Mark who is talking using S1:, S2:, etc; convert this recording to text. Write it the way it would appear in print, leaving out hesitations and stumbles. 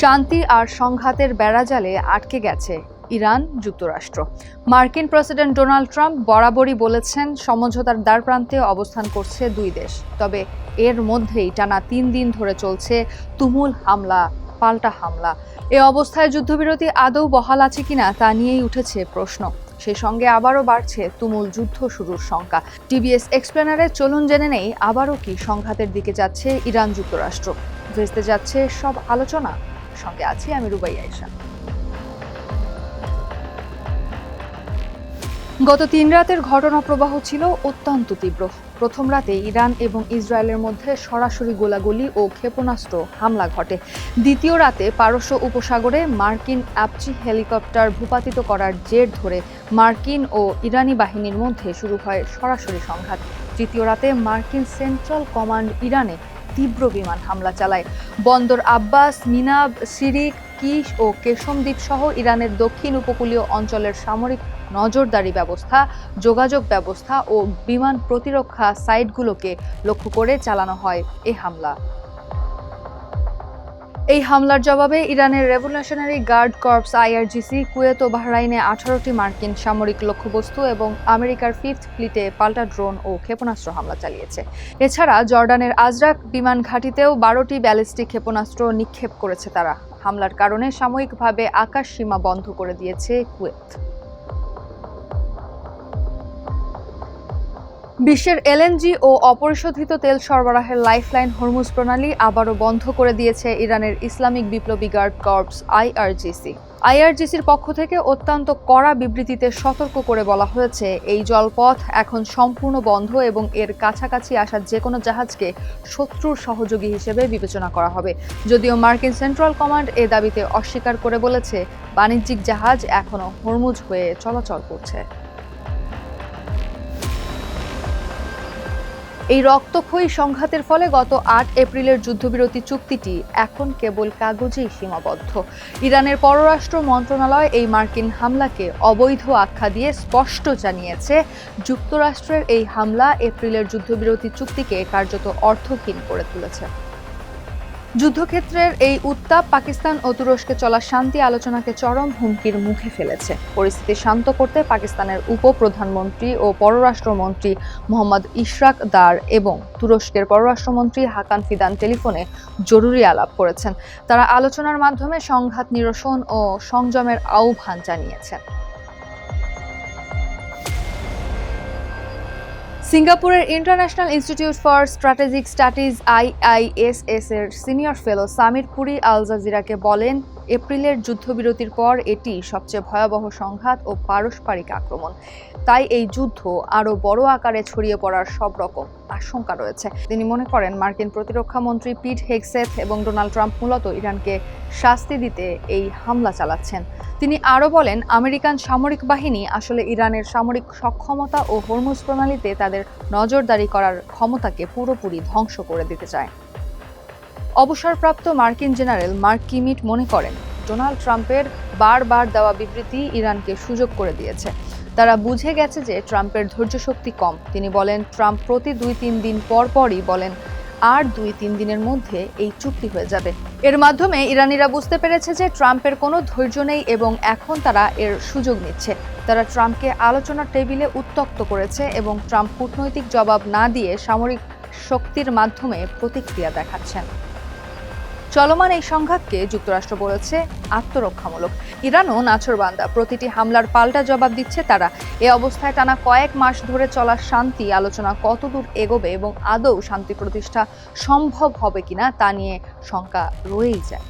S1: শান্তি আর সংঘাতের বেড়াজালে আটকে গেছে ইরান যুক্তরাষ্ট্র। মার্কিন প্রেসিডেন্ট ডোনাল্ড ট্রাম্প বরাবরই বলেছেন সমঝোতার দ্বারপ্রান্তে অবস্থান করছে দুই দেশ। তবে এর মধ্যেই টানা 3 দিন ধরে চলছে তুমুল হামলা পাল্টা হামলা। এ অবস্থায় যুদ্ধবিরতি আদৌ বহাল আছে কিনা তা নিয়েই উঠেছে প্রশ্ন। সেই সঙ্গে আবারও বাড়ছে তুমুল যুদ্ধ শুরুর শঙ্কা। টিভিএস এক্সপ্লেনারে চলুন জেনে নেই আবারও কি সংঘাতের দিকে যাচ্ছে ইরান যুক্তরাষ্ট্র। ভেস্তে যাচ্ছে সব আলোচনা। সঙ্গে আছি আমি রুবাই আয়েশা। গত 3 রাতের ঘটনা প্রবাহ ছিল অত্যন্ত তীব্র। প্রথম রাতে ইরান এবং ইসরায়েলের মধ্যে সরাসরি গোলাগুলি ও ক্ষেপণাস্ত্র হামলা ঘটে। দ্বিতীয় রাতে পারস্য উপসাগরে মার্কিন অ্যাপচি হেলিকপ্টার ভূপাতিত করার জের ধরে মার্কিন ও ইরানি বাহিনীর মধ্যে শুরু হয় সরাসরি সংঘাত। তৃতীয় রাতে মার্কিন সেন্ট্রাল কমান্ড ইরানে তীব্র বিমান হামলা চালায়। বন্দর আব্বাস, মিনাব, সিরিক, কিশ ও কেশম দ্বীপ সহ ইরানের দক্ষিণ উপকূলীয় অঞ্চলের সামরিক নজরদারি ব্যবস্থা, যোগাযোগ ব্যবস্থা ও বিমান প্রতিরক্ষা সাইটগুলোকে লক্ষ্য করে চালানো হয় এ হামলা। এই হামলার জবাবে ইরানের revolutionary guard corps IRGC Kuwait ও বাহরাইনে 18টি মার্কিন সামরিক লক্ষ্যবস্তু এবং আমেরিকার 5th ফ্লিটে পাল্টা ড্রোন ও ক্ষেপণাস্ত্র হামলা চালিয়েছে। এছাড়া জর্ডানের আজরাক বিমান ঘাঁটিতেও 12টি ব্যালিস্টিক ক্ষেপণাস্ত্র নিক্ষেপ করেছে তারা। হামলার কারণে সাময়িকভাবে আকাশ সীমা বন্ধ করে দিয়েছে কুয়েত। বিশ্বের LNG ও অপরিশোধিত তেল সরবরাহের লাইফলাইন হরমুজ প্রণালী আবারও বন্ধ করে দিয়েছে ইরানের ইসলামিক বিপ্লবী গার্ড কর্পস IRGC। IRGCর পক্ষ থেকে অত্যন্ত কড়া বিবৃতিতে সতর্ক করে বলা হয়েছে, এই জলপথ এখন সম্পূর্ণ বন্ধ এবং এর কাছাকাছি আসা যে কোনো জাহাজকে শত্রুর সহযোগী হিসেবে বিবেচনা করা হবে। যদিও মার্কিন সেন্ট্রাল কমান্ড এ দাবিতে অস্বীকার করে বলেছে, বাণিজ্যিক জাহাজ এখনও হরমুজ হয়ে চলাচল করছে। এই রক্তক্ষয়ী সংঘাতের ফলে গত 8 এপ্রিলের যুদ্ধবিরতি চুক্তিটি এখন কেবল কাগজেই সীমাবদ্ধ। ইরানের পররাষ্ট্র মন্ত্রণালয় এই মার্কিন হামলাকে অবৈধ আখ্যা দিয়ে স্পষ্ট জানিয়েছে, যুক্তরাষ্ট্রের এই হামলা এপ্রিলের যুদ্ধবিরতি চুক্তিকে কার্যত অর্থহীন করে তুলেছে। যুদ্ধক্ষেত্রের এই উত্তাপ পাকিস্তান ও তুরস্কে চলা শান্তি আলোচনাকে চরম হুমকির মুখে ফেলেছে। পরিস্থিতি শান্ত করতে পাকিস্তানের উপপ্রধানমন্ত্রী ও পররাষ্ট্রমন্ত্রী মোহাম্মদ ইশরাক দার এবং তুরস্কের পররাষ্ট্রমন্ত্রী হাকান ফিদান টেলিফোনে জরুরি আলাপ করেছেন। তারা আলোচনার মাধ্যমে সংঘাত নিরসন ও সংযমের আহ্বান জানিয়েছেন। সিঙ্গাপুরের international institute for strategic studies IISS এর সিনিয়র ফেলো সামির পুরি আল জাজিরাকে বলেন, এপ্রিলের যুদ্ধবিরতির পর এটি সবচেয়ে ভয়াবহ সংঘাত ও পারস্পরিক আক্রমণ। তাই এই যুদ্ধ আরও বড় আকারে ছড়িয়ে পড়ার সব রকম আশঙ্কা রয়েছে। তিনি মনে করেন, মার্কিন প্রতিরক্ষা মন্ত্রী পিট হেগসেথ এবং ডোনাল্ড ট্রাম্প মূলত ইরানকে শাস্তি দিতে এই হামলা চালাচ্ছেন। তিনি আরও বলেন, আমেরিকান সামরিক বাহিনী আসলে ইরানের সামরিক সক্ষমতা ও হরমুজ প্রণালীতে তাদের নজরদারি করার ক্ষমতাকে পুরোপুরি ধ্বংস করে দিতে চায়। অবসরপ্রাপ্ত মার্কিন জেনারেল মার্ক কিমিট মনে করেন, ডোনাল্ড ট্রাম্পের বারবার দেওয়া বিবৃতি ইরানকে সুযোগ করে দিয়েছে। তারা বুঝে গেছে যে ট্রাম্পের ধৈর্যশক্তি কম। তিনি বলেন, ট্রাম্প প্রতি 2-3 দিন পরই বলেন, আর 2-3 দিনের মধ্যে এই চুক্তি হয়ে যাবে। এর মাধ্যমে ইরানিরা বুঝতে পেরেছে যে ট্রাম্পের কোনো ধৈর্য নেই এবং এখন তারা এর সুযোগ নিচ্ছে। তারা ট্রাম্পকে আলোচনার টেবিলে উত্ত্যক্ত করেছে এবং ট্রাম্প কূটনৈতিক জবাব না দিয়ে সামরিক শক্তির মাধ্যমে প্রতিক্রিয়া দেখাচ্ছেন। চলমান এই সংঘাতকে যুক্তরাষ্ট্র বলেছে আত্মরক্ষামূলক। ইরানও নাছোড়বান্দা, প্রতিটি হামলার পাল্টা জবাব দিচ্ছে তারা। এ অবস্থায় টানা কয়েক মাস ধরে চলা শান্তি আলোচনা কতদূর এগোবে এবং আদৌ শান্তি প্রতিষ্ঠা সম্ভব হবে কিনা তা নিয়ে শঙ্কা রয়েই যায়।